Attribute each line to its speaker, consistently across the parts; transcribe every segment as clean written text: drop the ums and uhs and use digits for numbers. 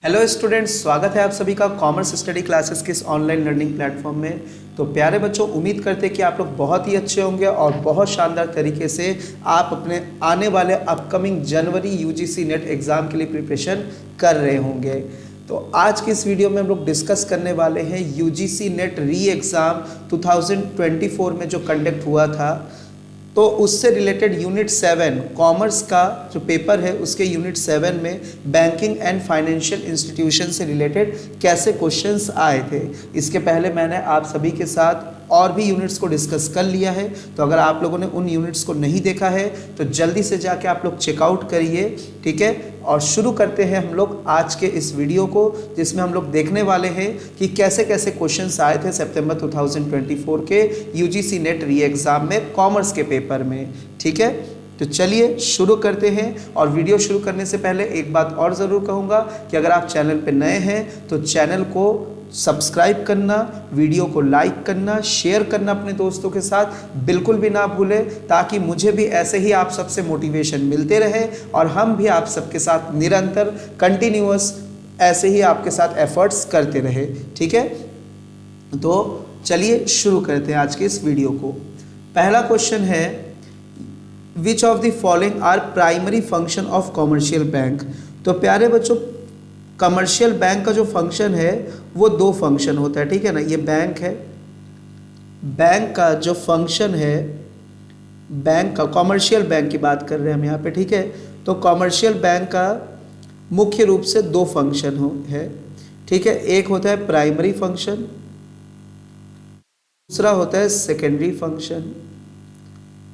Speaker 1: Hello students, स्वागत है आप सभी का कॉमर्स स्टडी क्लासेस के इस ऑनलाइन लर्निंग प्लेटफॉर्म में। तो प्यारे बच्चों, उम्मीद करते हैं कि आप लोग बहुत ही अच्छे होंगे और बहुत शानदार तरीके से आप अपने आने वाले अपकमिंग जनवरी यूजीसी नेट एग्ज़ाम के लिए प्रिपरेशन कर रहे होंगे। तो आज की इस वीडियो में हम लोग डिस्कस करने वाले हैं यूजीसी नेट री एग्ज़ाम 2024 में जो कंडक्ट हुआ था, तो उससे रिलेटेड यूनिट 7 कॉमर्स का जो पेपर है उसके यूनिट 7 में बैंकिंग एंड फाइनेंशियल इंस्टीट्यूशन से रिलेटेड कैसे क्वेश्चंस आए थे। इसके पहले मैंने आप सभी के साथ और भी यूनिट्स को डिस्कस कर लिया है, तो अगर आप लोगों ने उन यूनिट्स को नहीं देखा है तो जल्दी से जाके आप लोग चेकआउट करिए, ठीक है। और शुरू करते हैं हम लोग आज के इस वीडियो को, जिसमें हम लोग देखने वाले हैं कि कैसे कैसे क्वेश्चंस आए थे सितंबर 2024 के यूजीसी नेट री एग्ज़ाम में कॉमर्स के पेपर में, ठीक है। तो चलिए शुरू करते हैं। और वीडियो शुरू करने से पहले एक बात और ज़रूर कहूँगा कि अगर आप चैनल पर नए हैं तो चैनल को सब्सक्राइब करना, वीडियो को लाइक करना, शेयर करना अपने दोस्तों के साथ बिल्कुल भी ना भूलें, ताकि मुझे भी ऐसे ही आप सबसे मोटिवेशन मिलते रहे और हम भी आप सबके साथ निरंतर कंटिन्यूअस ऐसे ही आपके साथ एफर्ट्स करते रहे, ठीक है। तो चलिए शुरू करते हैं आज के इस वीडियो को। पहला क्वेश्चन है, which of the following are primary function of commercial bank. तो प्यारे बच्चों, कमर्शियल बैंक का जो फंक्शन है वो दो फंक्शन होता है, ठीक है ना। ये बैंक है, बैंक का जो फंक्शन है, बैंक का, कमर्शियल बैंक की बात कर रहे हैं हम यहाँ पे, ठीक है। तो कमर्शियल बैंक का मुख्य रूप से दो फंक्शन है, ठीक है। एक होता है प्राइमरी फंक्शन, दूसरा होता है secondary function.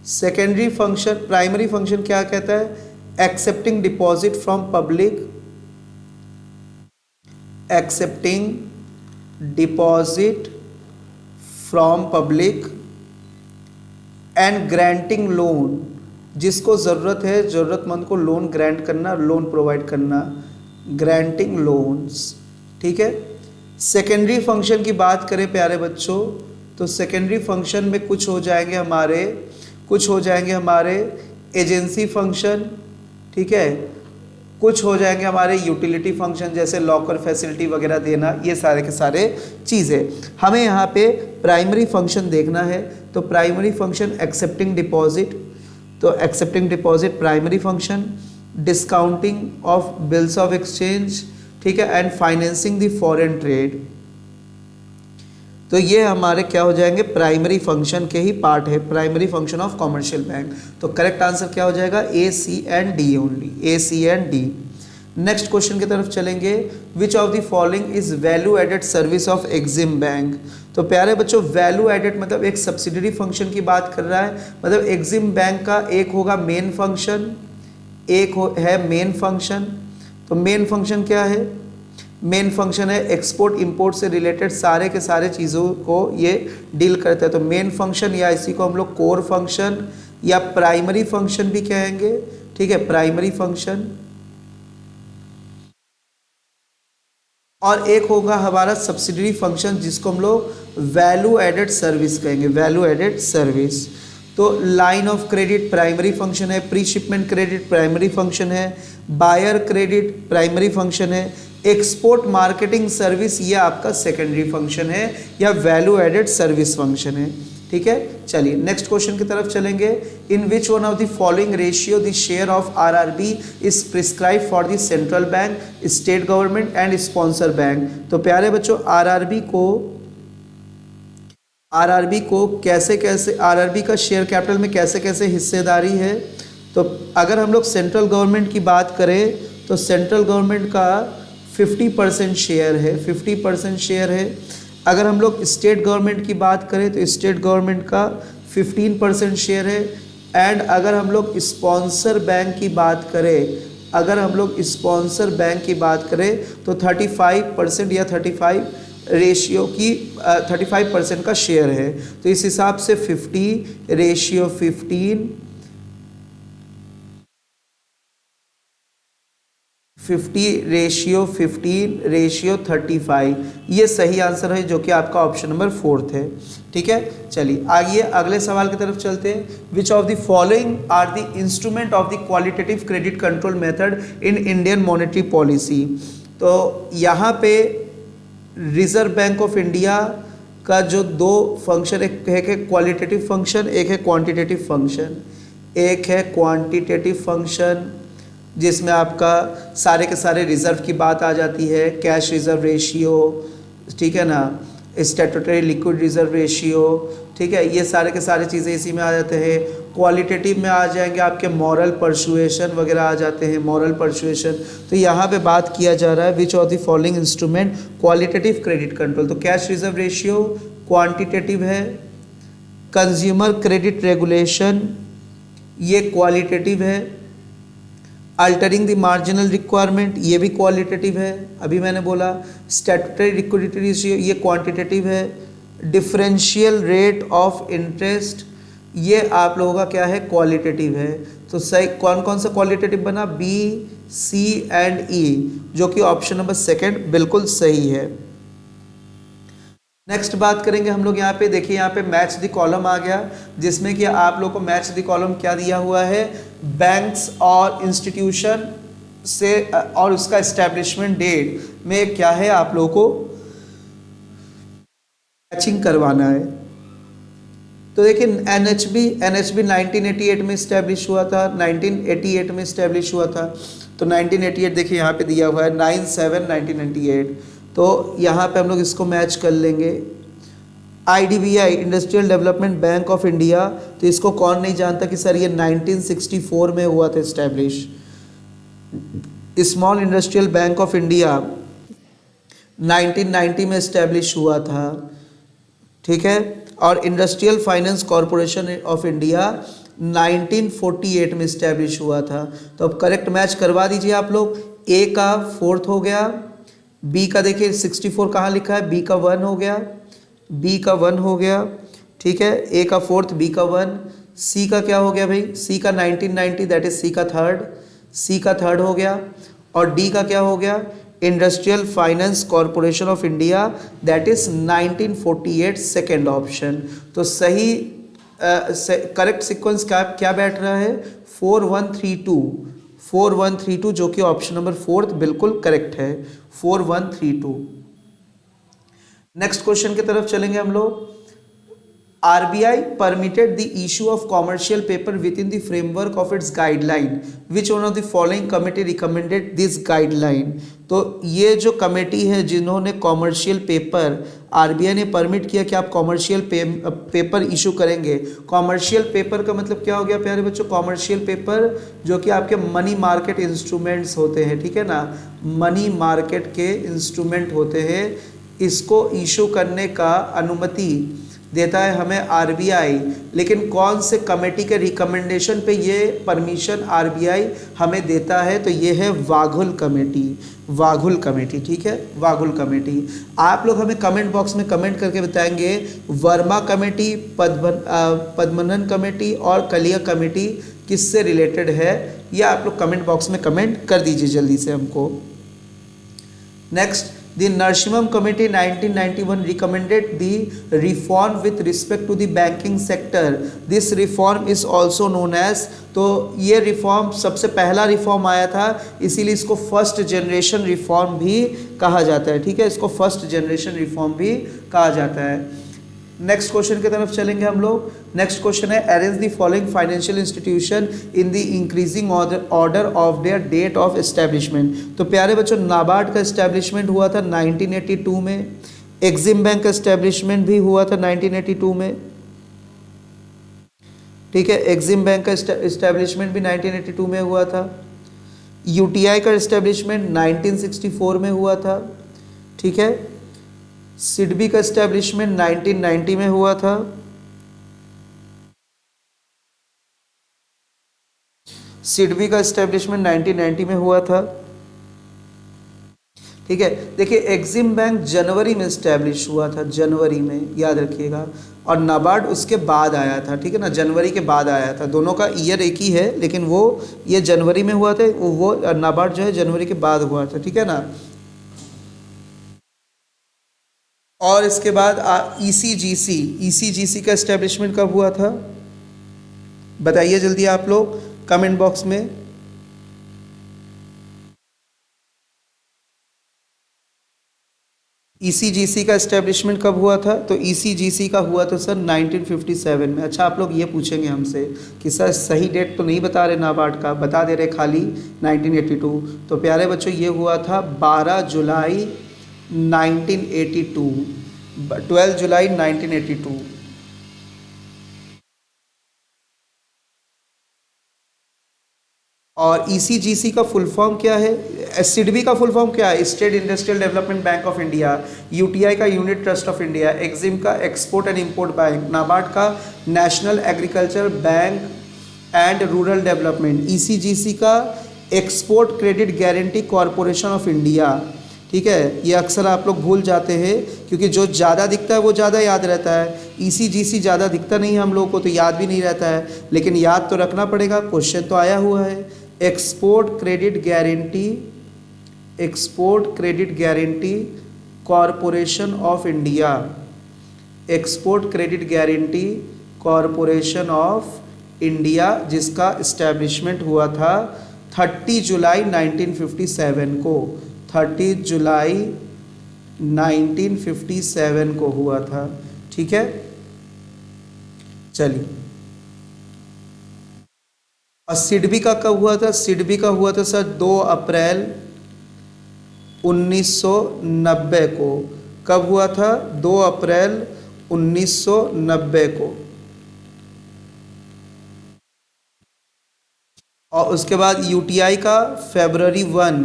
Speaker 1: Secondary function, primary function क्या कहता है? Accepting deposit from public, accepting deposit from public and granting loan, जिसको ज़रूरत है ज़रूरतमंद को लोन ग्रांट करना, लोन प्रोवाइड करना, ग्रांटिंग लोन्स, ठीक है। सेकेंडरी फंक्शन की बात करें प्यारे बच्चों, तो सेकेंडरी फंक्शन में कुछ हो जाएंगे हमारे एजेंसी फंक्शन, ठीक है। कुछ हो जाएंगे हमारे यूटिलिटी फंक्शन, जैसे लॉकर फैसिलिटी वगैरह देना, ये सारे के सारे चीज़ें। हमें यहाँ पे प्राइमरी फंक्शन देखना है, तो प्राइमरी फंक्शन एक्सेप्टिंग डिपॉजिट, तो accepting deposit primary function, discounting of bills of exchange, ठीक है, and financing the foreign trade. तो ये हमारे क्या हो जाएंगे? प्राइमरी फंक्शन के ही पार्ट है, primary function of commercial bank. तो करेक्ट आंसर क्या हो जाएगा? A, C and D only, A, C and D. Next question की तरफ चलेंगे, which of the following is value added service of EXIM bank. तो प्यारे बच्चों, वैल्यू एडेड मतलब एक सब्सिडरी फंक्शन की बात कर रहा है, मतलब एग्जिम बैंक का एक होगा मेन फंक्शन, एक है मेन फंक्शन। तो मेन फंक्शन क्या है? मेन फंक्शन है एक्सपोर्ट इंपोर्ट से रिलेटेड सारे के सारे चीज़ों को ये डील करता है। तो मेन फंक्शन, या इसी को हम लोग कोर फंक्शन या प्राइमरी फंक्शन भी कहेंगे, ठीक है, प्राइमरी फंक्शन। और एक होगा हमारा सब्सिडरी फंक्शन, जिसको हम लोग वैल्यू एडेड सर्विस कहेंगे, वैल्यू एडेड सर्विस। तो line of credit primary function है, pre shipment credit primary function है, बायर क्रेडिट प्राइमरी फंक्शन है, एक्सपोर्ट मार्केटिंग सर्विस ये आपका सेकेंडरी फंक्शन है या वैल्यू एडेड सर्विस फंक्शन है, ठीक है। चलिए नेक्स्ट क्वेश्चन की तरफ चलेंगे। In which one of the following ratio the share of RRB is prescribe for the central bank, state government and sponsor bank. तो प्यारे बच्चों, आरआरबी को कैसे कैसे, आरआरबी का शेयर कैपिटल में कैसे कैसे हिस्सेदारी है। तो अगर हम लोग सेंट्रल गवर्नमेंट की बात करें तो सेंट्रल गवर्नमेंट का 50% शेयर है, 50% शेयर है। अगर हम लोग स्टेट गवर्नमेंट की बात करें तो स्टेट गवर्नमेंट का 15% शेयर है। एंड अगर हम लोग स्पॉन्सर बैंक की बात करें, तो 35% या 35 रेशियो की 35% का शेयर है। तो इस हिसाब से 50:15 50:15:35 ये सही आंसर है, जो कि आपका ऑप्शन नंबर 4 है, ठीक है। चलिए आइए अगले सवाल की तरफ चलते हैं। Which of the following are the instrument of the qualitative credit control method in Indian monetary policy. तो यहाँ पे रिजर्व बैंक ऑफ इंडिया का जो दो फंक्शन, एक है क्वालिटेटिव फंक्शन, एक है क्वांटिटेटिव फंक्शन। एक है क्वांटिटेटिव फंक्शन जिसमें आपका सारे के सारे रिजर्व की बात आ जाती है, कैश रिजर्व रेशियो, ठीक है ना, स्टैट्यूटरी लिक्विड रिजर्व रेशियो, ठीक है, ये सारे के सारे चीज़ें इसी में आ जाते हैं। क्वालिटेटिव में आ जाएंगे आपके मॉरल परसुएशन वगैरह आ जाते हैं, मॉरल परसुएशन। तो यहाँ पे बात किया जा रहा है which of the following instrument qualitative credit control. तो कैश रिजर्व रेशियो क्वांटिटेटिव है, कंज्यूमर क्रेडिट रेगुलेशन ये क्वालिटेटिव है, अल्टरिंग द मार्जिनल रिक्वायरमेंट ये भी क्वालिटेटिव है, अभी मैंने बोला। स्टैट्यूटरी लिक्विडिटी रेशियो ये क्वांटिटेटिव है, डिफरेंशियल रेट ऑफ इंटरेस्ट ये आप लोगों का क्या है, क्वालिटेटिव है। तो सही कौन कौन सा क्वालिटेटिव बना, बी, सी एंड ई, जो कि ऑप्शन नंबर सेकंड बिल्कुल सही है। नेक्स्ट बात करेंगे हम लोग यहाँ पे, देखिए यहाँ पे मैच द कॉलम आ गया, जिसमें कि आप लोग को मैच द कॉलम क्या दिया हुआ है, बैंक्स और इंस्टीट्यूशन से और उसका एस्टेब्लिशमेंट डेट में क्या है आप लोगों को मैचिंग करवाना है। तो देखिए एनएचबी 1988 में इस्टेब्लिश हुआ था, 1988 में इस्टेब्लिश हुआ था। तो 1988 देखिए यहाँ पे दिया हुआ है 9/7/1998, तो यहाँ पे हम लोग इसको मैच कर लेंगे। IDBI industrial development bank of India, तो इसको कौन नहीं जानता कि सर ये 1964 में हुआ था establish. Small industrial bank of India 1990 में इस्टेब्लिश हुआ था, ठीक है। और industrial finance corporation of India 1948 में इस्टेब्लिश हुआ था। तो अब करेक्ट मैच करवा दीजिए आप लोग। ए का 4th हो गया, बी का देखिए 64 कहाँ लिखा है, बी का 1 हो गया, बी का 1 हो गया, ठीक है। ए का 4th, बी का 1, सी का क्या हो गया भाई, सी का 1990 दैट इज सी का 3rd, सी का 3rd हो गया। और डी का क्या हो गया, industrial finance corporation of India that is 1948 second option. तो सही करेक्ट सीक्वेंस क्या बैठ रहा है, 4132 जो कि ऑप्शन नंबर 4th बिल्कुल करेक्ट है, 4132। नेक्स्ट क्वेश्चन की तरफ चलेंगे हम लोग। RBI permitted the issue of commercial paper within the framework of its guideline. Which one of the following committee recommended this guideline? तो ये जो कमेटी है जिन्होंने कॉमर्शियल पेपर, RBI ने परमिट किया कि आप कॉमर्शियल पेपर इशू करेंगे। कॉमर्शियल पेपर का मतलब क्या हो गया प्यारे बच्चों, कॉमर्शियल पेपर जो कि आपके मनी मार्केट इंस्ट्रूमेंट्स होते हैं, ठीक है ना, मनी मार्केट के इंस्ट्रूमेंट होते हैं, इसको इशू करने का अनुमति देता है हमें RBI। लेकिन कौन से कमेटी के रिकमेंडेशन पे ये परमिशन RBI हमें देता है, तो ये है वाघुल कमेटी, वाघुल कमेटी, ठीक है, वाघुल कमेटी। आप लोग हमें कमेंट बॉक्स में कमेंट करके बताएंगे वर्मा कमेटी, पद्मनन कमेटी और कलिया कमेटी किससे रिलेटेड है, ये आप लोग कमेंट बॉक्स में कमेंट कर दीजिए जल्दी से हमको। Next, The Narsimham Committee 1991 recommended the reform with respect to the banking sector. This reform is also known as, तो ये रिफॉर्म सबसे पहला रिफॉर्म आया था, इसीलिए इसको फर्स्ट जनरेशन रिफॉर्म भी कहा जाता है, ठीक है, इसको फर्स्ट जनरेशन रिफॉर्म भी कहा जाता है। नेक्स्ट क्वेश्चन की तरफ चलेंगे हम लोग। नेक्स्ट क्वेश्चन है arrange the following financial institution in the increasing order of their date of establishment. तो प्यारे बच्चों नाबार्ड का एस्टेब्लिशमेंट हुआ था 1982 में, एक्सिम बैंक का एस्टेब्लिशमेंट भी हुआ था 1982 में, ठीक है, एक्सिम बैंक का एस्टेब्लिशमेंट भी 1982 में हुआ था। यूटीआई का एस्टेब्लिशमेंट 1964 में हुआ था, ठीक है। सिडबी का एस्टेब्लिशमेंट 1990 में हुआ था, सिडबी का एस्टेब्लिशमेंट 1990 में हुआ था, ठीक है। देखिए एक्सिम बैंक जनवरी में एस्टेब्लिश हुआ था, जनवरी में, याद रखिएगा, और नाबार्ड उसके बाद आया था, ठीक है ना, जनवरी के बाद आया था। दोनों का ईयर एक ही है, लेकिन वो ये जनवरी में हुआ था, वो नाबार्ड जो है जनवरी के बाद हुआ था, ठीक है ना। और इसके बाद ईसीजीसी का एस्टेब्लिशमेंट कब हुआ था, बताइए जल्दी आप लोग कमेंट बॉक्स में। ईसीजीसी का इस्टेब्लिशमेंट कब हुआ था? तो ईसीजीसी का हुआ था सर 1957 में। अच्छा, आप लोग ये पूछेंगे हमसे कि सर सही डेट तो नहीं बता रहे नाबार्ड का, बता दे रहे खाली 1982। तो प्यारे बच्चों ये हुआ था 12 जुलाई 1982, 12 जुलाई 1982। और ईसीजीसी का फुल फॉर्म क्या है? सिडबी का फुल फॉर्म क्या है? State industrial development bank of India. UTI का unit trust of India. EXIM का export and import bank. NABARD का national agriculture bank and rural development. ECGC का export credit guarantee corporation of India. ठीक है, ये अक्सर आप लोग भूल जाते हैं क्योंकि जो ज़्यादा दिखता है वो ज़्यादा याद रहता है। ईसीजीसी ज़्यादा दिखता नहीं है हम लोगों को, तो याद भी नहीं रहता है, लेकिन याद तो रखना पड़ेगा, क्वेश्चन तो आया हुआ है। Export credit guarantee, export credit guarantee corporation of India. Export credit guarantee corporation of India, जिसका इस्टेब्लिशमेंट हुआ था 30 जुलाई 1957 को। 30 जुलाई 1957 को हुआ था। ठीक है, चलिए। और सिडबी का कब हुआ था? सिडबी का हुआ था सर 2 अप्रैल 1990 को। कब हुआ था? 2 अप्रैल 1990 को। और उसके बाद यूटीआई का फरवरी 1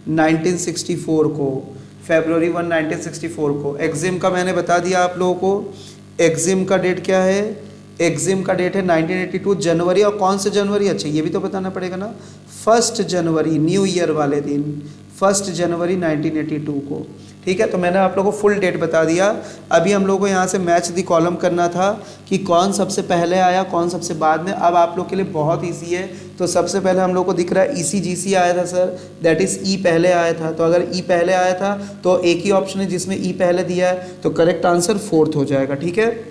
Speaker 1: 1964 को। फरवरी 1 1964 को। एग्जिम का मैंने बता दिया आप लोगों को। एग्जिम का डेट क्या है? एग्जिम का डेट है 1982 जनवरी। और कौन से जनवरी? अच्छा, ये भी तो बताना पड़ेगा ना। 1 जनवरी, न्यू ईयर वाले दिन, 1 जनवरी 1982 को। ठीक है, तो मैंने आप लोगों को फुल डेट बता दिया। अभी हम लोगों को यहाँ से मैच दी कॉलम करना था कि कौन सबसे पहले आया, कौन सबसे बाद में। अब आप लोग के लिए बहुत ईजी है। तो सबसे पहले हम लोग को दिख रहा है ईसीजीसी आया था सर, दैट इज़ ई पहले आया था। तो अगर ई पहले आया था तो एक ही ऑप्शन है जिसमें ई पहले दिया है, तो करेक्ट आंसर 4th हो जाएगा। ठीक है,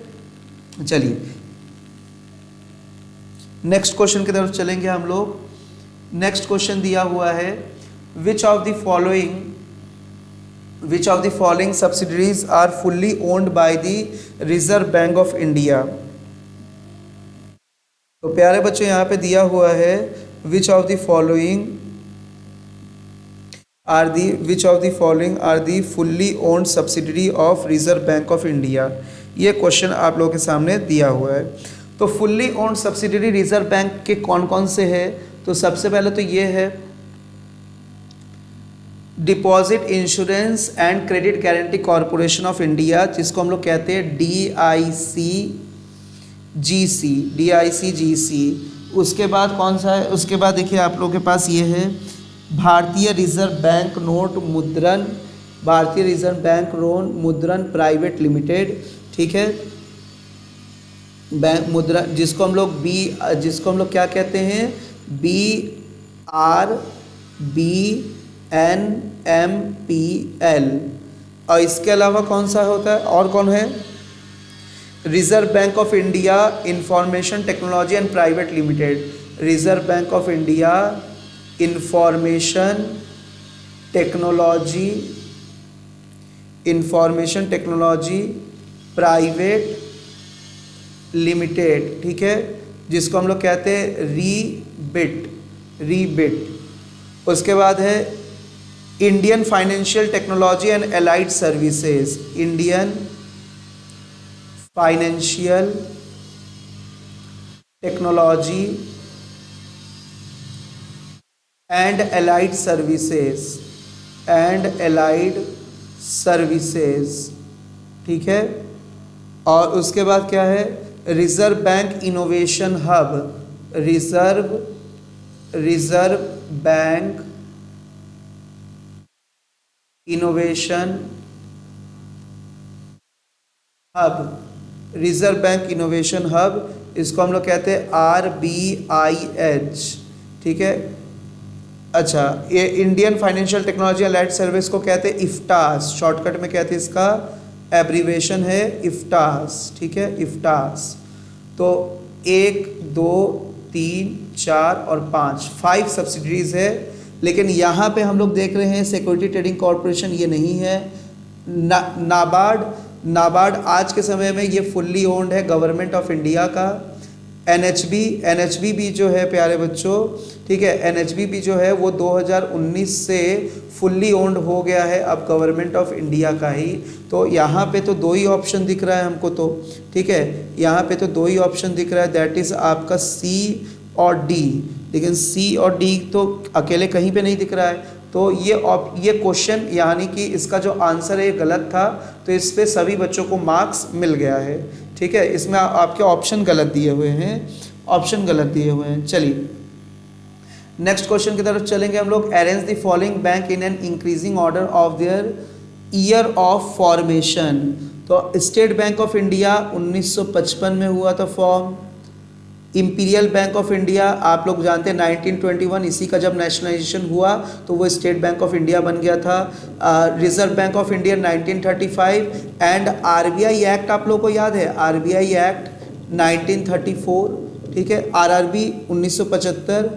Speaker 1: चलिए नेक्स्ट क्वेश्चन की तरफ चलेंगे हम लोग। नेक्स्ट क्वेश्चन दिया हुआ है, which of the following subsidiaries are fully owned by the Reserve Bank of India. तो प्यारे बच्चों यहाँ पे दिया हुआ है which of the following are the fully owned subsidiary of Reserve Bank of India. ये क्वेश्चन आप लोगों के सामने दिया हुआ है। तो fully owned subsidiary Reserve Bank के कौन कौन से है? तो सबसे पहले तो ये है deposit insurance and credit guarantee corporation of India, जिसको हम लोग कहते हैं DICGC। उसके बाद कौन सा है? उसके बाद देखिए आप लोगों के पास ये है भारतीय रिजर्व बैंक नोट मुद्रण, भारतीय रिजर्व बैंक नोट मुद्रण प्राइवेट लिमिटेड। ठीक है, बैंक मुद्रा, जिसको हम लोग क्या कहते हैं? BRBNMPL। और इसके अलावा कौन सा होता है? और कौन है? Reserve Bank of India information technology and private limited. Reserve Bank of India information technology private limited. ठीक है, जिसको हम लोग कहते हैं रीबिट। उसके बाद है Indian financial technology and allied services. Indian financial technology and allied services. ठीक है, और उसके बाद क्या है? Reserve bank innovation hub. Reserve bank innovation hub. Reserve bank innovation hub, इसको हम लोग कहते हैं RBIH। ठीक है, अच्छा, ये Indian financial technology allied service को कहते हैं इफ्टास, शॉर्टकट में कहते हैं, इसका एब्रीवेशन है इफ्टास। ठीक है, इफ्टास। तो 1 2 3 4 और 5 सब्सिडरीज है, लेकिन यहाँ पे हम लोग देख रहे हैं सिक्योरिटी ट्रेडिंग कॉरपोरेशन ये नहीं है। नाबार्ड आज के समय में ये फुल्ली ओन्ड है गवर्नमेंट ऑफ इंडिया का। एनएचबी भी जो है प्यारे बच्चों, ठीक है, एनएचबी भी जो है वो 2019 से फुल्ली ओन्ड हो गया है, अब गवर्नमेंट ऑफ इंडिया का ही। तो यहाँ पे तो दो ही ऑप्शन दिख रहा है हमको तो, ठीक है, यहाँ पे तो दो ही ऑप्शन दिख रहा है, दैट इज़ आपका सी और डी। लेकिन सी और डी तो अकेले कहीं पे नहीं दिख रहा है। तो ये क्वेश्चन यानी कि इसका जो आंसर है ये गलत था, तो इस पे सभी बच्चों को मार्क्स मिल गया है, ठीक है। इसमें आपके ऑप्शन गलत दिए हुए हैं, ऑप्शन गलत दिए हुए हैं। चलिए नेक्स्ट क्वेश्चन की तरफ चलेंगे हम लोग। Arrange the following bank in an increasing order of there year of formation. तो स्टेट बैंक ऑफ इंडिया 1955 में हुआ था form. Imperial bank of India आप लोग जानते हैं 1921, इसी का जब नेशनलाइजेशन हुआ तो वो स्टेट बैंक ऑफ इंडिया बन गया था। Reserve Bank of India 1935 and RBI act आप लोगों को याद है, आरबीआई एक्ट 1934, ठीक है। आरआरबी 1975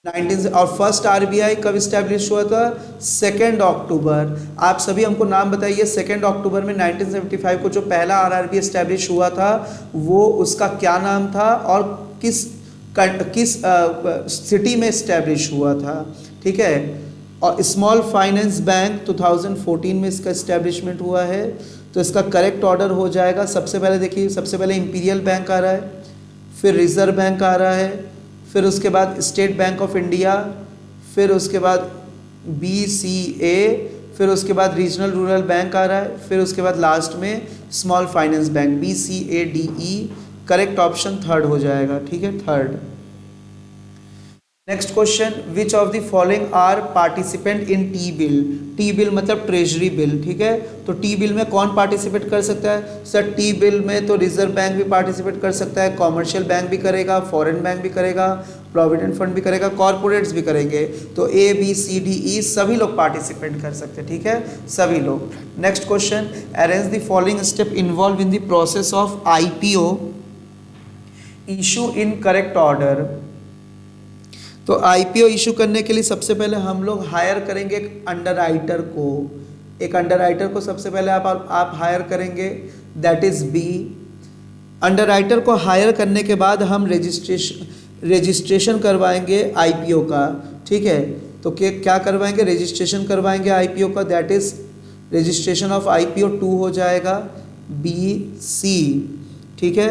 Speaker 1: और फर्स्ट आरबीआई कब इस्टेब्लिश हुआ था? 2 अक्टूबर। आप सभी हमको नाम बताइए, 2 अक्टूबर में 1975 को जो पहला आरआरबी इस्टेब्लिश हुआ था वो उसका क्या नाम था और किस सिटी में इस्टेब्लिश हुआ था, ठीक है। और स्मॉल फाइनेंस बैंक 2014 में इसका इस्टेब्लिशमेंट हुआ है। तो इसका करेक्ट ऑर्डर हो जाएगा, सबसे पहले देखिए, सबसे पहले इंपीरियल बैंक आ रहा है, फिर रिजर्व बैंक आ रहा है, फिर उसके बाद स्टेट बैंक ऑफ इंडिया, फिर उसके बाद BCA, फिर उसके बाद रीजनल रूरल बैंक आ रहा है, फिर उसके बाद लास्ट में small finance bank BCADE। Correct option third हो जाएगा, ठीक है, third. Next question, which of the following are participant in T bill. T bill मतलब ट्रेजरी बिल, ठीक है। तो टी बिल में कौन पार्टिसिपेट कर सकता है? सर टी बिल में तो रिजर्व बैंक भी पार्टिसिपेट कर सकता है, कॉमर्शियल बैंक भी करेगा, फॉरेन बैंक भी करेगा, प्रोविडेंट फंड भी करेगा, कॉरपोरेट्स भी करेंगे। तो ABCDE सभी लोग पार्टिसिपेट कर सकते हैं, ठीक है, सभी लोग। Next question, arrange the following step involve in the process of IPO issue in correct order. तो IPO इशू करने के लिए सबसे पहले हम लोग हायर करेंगे एक अंडरराइटर को। एक अंडरराइटर को सबसे पहले आप हायर करेंगे, दैट इज़ B। अंडरराइटर को हायर करने के बाद हम रजिस्ट्रेशन करवाएंगे IPO का, ठीक है। तो क्या करवाएंगे? रजिस्ट्रेशन करवाएंगे IPO का, that is registration of IPO 2 हो जाएगा, BC, ठीक है।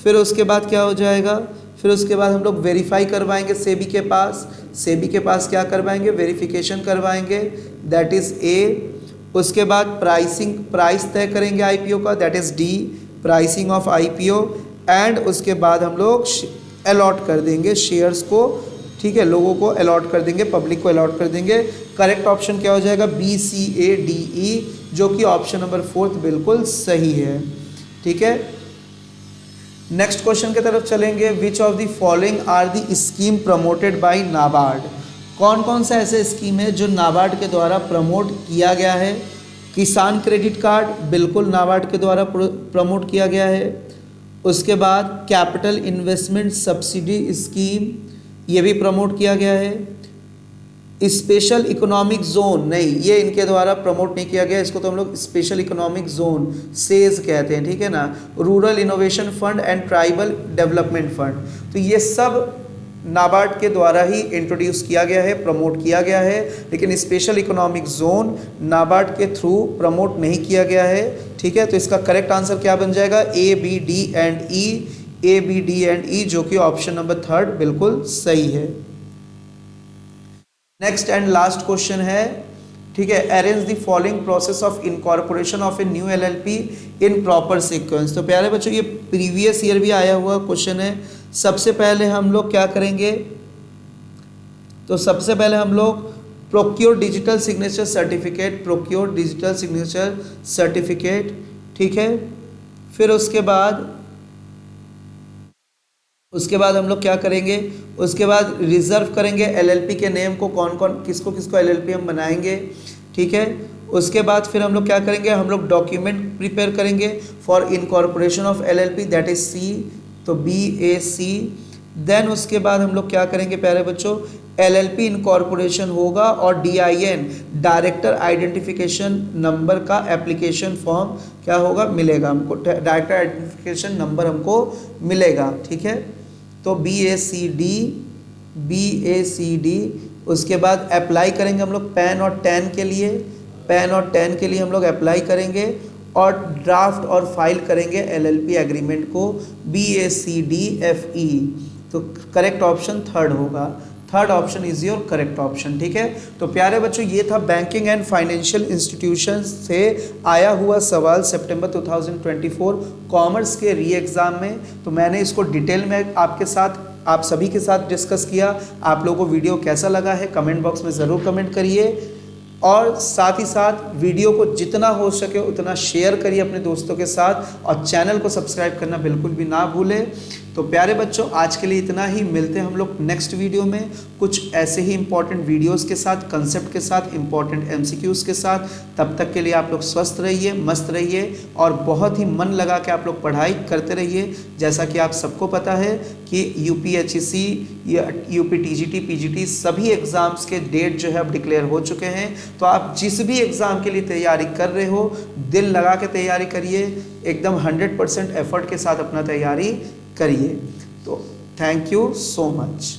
Speaker 1: फिर उसके बाद क्या हो जाएगा? फिर उसके बाद हम लोग वेरीफाई करवाएंगे सेबी के पास। सेबी के पास क्या करवाएंगे? वेरिफिकेशन करवाएंगे, दैट इज़ A। उसके बाद प्राइस तय करेंगे IPO का, that is D, pricing of IPO। And उसके बाद हम लोग अलॉट कर देंगे शेयर्स को, ठीक है, लोगों को अलॉट कर देंगे, पब्लिक को अलॉट कर देंगे। करेक्ट ऑप्शन क्या हो जाएगा? BCADE, जो कि ऑप्शन नंबर 4 बिल्कुल सही है, ठीक है। नेक्स्ट क्वेश्चन की तरफ चलेंगे, which of the following are the scheme promoted by NABARD. कौन कौन सा ऐसे स्कीम है जो नाबार्ड के द्वारा प्रमोट किया गया है? किसान क्रेडिट कार्ड बिल्कुल नाबार्ड के द्वारा प्रमोट किया गया है। उसके बाद कैपिटल इन्वेस्टमेंट सब्सिडी स्कीम, ये भी प्रमोट किया गया है। स्पेशल इकोनॉमिक जोन, नहीं, ये इनके द्वारा प्रमोट नहीं किया गया, इसको तो हम लोग स्पेशल इकोनॉमिक जोन सेज कहते हैं, ठीक है ना। Rural innovation fund and tribal development fund, तो ये सब नाबार्ड के द्वारा ही इंट्रोड्यूस किया गया है, प्रमोट किया गया है। लेकिन स्पेशल इकोनॉमिक जोन नाबार्ड के थ्रू प्रमोट नहीं किया गया है, ठीक है। तो इसका करेक्ट आंसर क्या बन जाएगा? ABD&E, जो कि ऑप्शन नंबर 3 बिल्कुल सही है। नेक्स्ट एंड लास्ट क्वेश्चन है, ठीक है, arrange the following process of incorporation of a new LLP in proper sequence. तो प्यारे बच्चों, ये प्रीवियस ईयर भी आया हुआ क्वेश्चन है। सबसे पहले हम लोग क्या करेंगे? तो सबसे पहले हम लोग प्रोक्योर डिजिटल सिग्नेचर सर्टिफिकेट, ठीक है। फिर उसके बाद हम लोग क्या करेंगे? उसके बाद रिजर्व करेंगे LLP के नेम को, कौन कौन किसको LLP हम बनाएंगे, ठीक है। उसके बाद फिर हम लोग क्या करेंगे? हम लोग डॉक्यूमेंट प्रिपेयर करेंगे for incorporation of LLP, that is C, तो BAC। देन उसके बाद हम लोग क्या करेंगे प्यारे बच्चों? LLP इनकॉर्पोरेशन होगा और DIN डायरेक्टर आइडेंटिफिकेशन नंबर का एप्लीकेशन फॉर्म क्या होगा, मिलेगा हमको, डायरेक्टर आइडेंटिफिकेशन नंबर हमको मिलेगा। ठीक है, तो BACD उसके बाद अप्लाई करेंगे हम लोग पैन और टैन के लिए, पैन और टैन के लिए हम लोग अप्लाई करेंगे और ड्राफ्ट और फाइल करेंगे LLP एग्रीमेंट को BACDFE। तो करेक्ट ऑप्शन थर्ड होगा, third option is your correct option. ठीक है, तो प्यारे बच्चों ये था बैंकिंग एंड फाइनेंशियल इंस्टीट्यूशन से आया हुआ सवाल सितंबर 2024 कॉमर्स के री एग्ज़ाम में। तो मैंने इसको डिटेल में आपके साथ, आप सभी के साथ डिस्कस किया। आप लोगों को वीडियो कैसा लगा है कमेंट बॉक्स में ज़रूर कमेंट करिए, और साथ ही साथ वीडियो को जितना हो सके उतना शेयर करिए अपने दोस्तों के साथ, और चैनल को सब्सक्राइब करना बिल्कुल भी ना भूलें। तो प्यारे बच्चों आज के लिए इतना ही, मिलते हैं हम लोग नेक्स्ट वीडियो में कुछ ऐसे ही इंपॉर्टेंट वीडियोस के साथ, कंसेप्ट के साथ, इंपॉर्टेंट MCQs के साथ। तब तक के लिए आप लोग स्वस्थ रहिए, मस्त रहिए और बहुत ही मन लगा के आप लोग पढ़ाई करते रहिए। जैसा कि आप सबको पता है कि UPHEC या UPTGT PGT सभी एग्ज़ाम्स के डेट जो है अब डिक्लेयर हो चुके हैं। तो आप जिस भी एग्ज़ाम के लिए तैयारी कर रहे हो दिल लगा के तैयारी करिए, एकदम 100% एफर्ट के साथ अपना तैयारी करिए। तो थैंक यू सो मच।